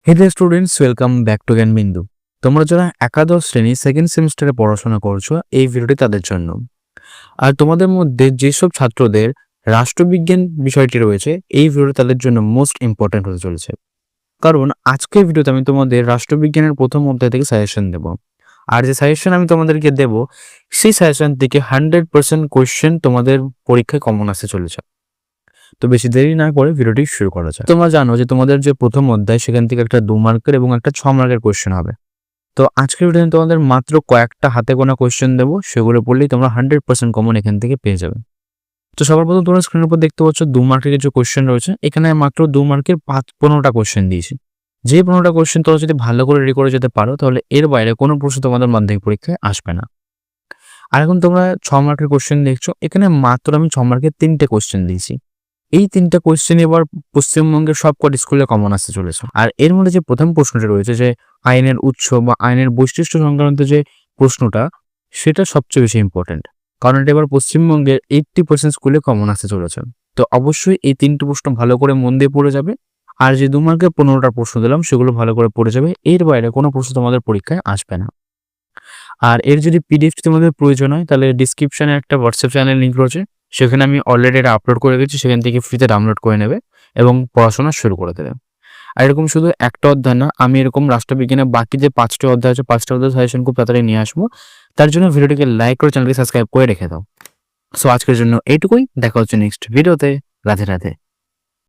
Hello students, welcome back to জ্ঞান বিন্দু। তোমরা যারা একাদশ শ্রেণী সেকেন্ড সেমিস্টারে পড়াশোনা করছো, এই ভিডিওটি তাদের জন্য। আর তোমাদের মধ্যে যেসব ছাত্রদের রাষ্ট্রবিজ্ঞান বিষয়টি রয়েছে, এই ভিডিওটি তাদের জন্য মোস্ট ইম্পর্ট্যান্ট হতে চলেছে। কারণ আজকের ভিডিওতে আমি তোমাদের রাষ্ট্রবিজ্ঞানের প্রথম অধ্যায় থেকে সাজেশন দেব। আর যে সাজেশন আমি তোমাদেরকে দেব, সেই সাজেশন থেকে 100% কোয়েশ্চেন তোমাদের পরীক্ষায় কমন আসতে চলেছে। তো বেশি দেরি না করে ভিডিওটি শুরু করা যাক। তোমরা জানো যে তোমাদের যে প্রথম অধ্যায়, সেখান থেকে একটা 2 মার্কের এবং একটা 6 মার্কের কোয়েশ্চেন হবে। তো আজকের ভিডিওতে তোমাদের মাত্র কয়েকটা হাতে গোনা কোয়েশ্চেন দেবো, সেগুলো পড়লেই তোমরা 100% কমন এখান থেকে পেয়ে যাবে। তো সবার প্রথম তোমরা স্ক্রিনের উপর দেখতে পাচ্ছ 2 মার্কের কিছু কোয়েশ্চেন রয়েছে। এখানে মাত্র 2 মার্কের 15টা কোয়েশ্চেন দিয়েছি। যে 15টা কোয়েশ্চেন তোমরা যদি ভালো করে রেডি করে যেতে পারো, তাহলে এর বাইরে কোনো প্রশ্ন তোমাদের মাধ্যমিক পরীক্ষায় আসবে না। আর এখন তোমরা 6 মার্কের কোয়েশ্চেন দেখছো, এখানে মাত্র আমি 6 মার্কের 3টে কোয়েশ্চেন দিয়েছি। এই 3টা কোয়েশ্চেন এবার পশ্চিমবঙ্গের সবকটি স্কুলে কমন আসতে চলেছে। আর এর মধ্যে যে প্রথম প্রশ্নটি রয়েছে, যে আইনের উৎস বা আইনের বৈশিষ্ট্য সংক্রান্ত যে প্রশ্নটা, সেটা সবচেয়ে বেশি ইম্পর্টেন্ট। কারণ এটা এবার পশ্চিমবঙ্গের 80% স্কুলে কমন আসতে চলেছে। তো অবশ্যই এই 3টে প্রশ্ন ভালো করে মন দিয়ে পড়ে যাবে। আর যে 2 মার্কের 15টা প্রশ্ন দিলাম, সেগুলো ভালো করে পড়ে যাবে। এর বাইরে কোনো প্রশ্ন তোমাদের পরীক্ষায় আসবে না। আর এর যদি পিডিএফটি তোমাদের প্রয়োজন হয়, তাহলে ডিসক্রিপশনে একটা হোয়াটসঅ্যাপ চ্যানেল লিঙ্ক রয়েছে, সেখানে আমি অলরেডি এটা আপলোড করে দিয়েছি। সেখান থেকে ফ্রিতে ডাউনলোড করে নেবে এবং পড়াশোনা শুরু করে দেবে। আর এরকম শুধু একটা অধ্যায় না, আমি এরকম রাষ্ট্রবিজ্ঞানের বাকি যে 5টি অধ্যায় আছে, 5টা অধ্যায় সাজেশন খুব তাড়াতাড়ি নিয়ে আসবো। তার জন্য ভিডিওটিকে লাইক করে চ্যানেলকে সাবস্ক্রাইব করে রেখে দাও। সো আজকের জন্য এইটুকুই, দেখা হচ্ছে নেক্সট ভিডিওতে। রাধে রাধে।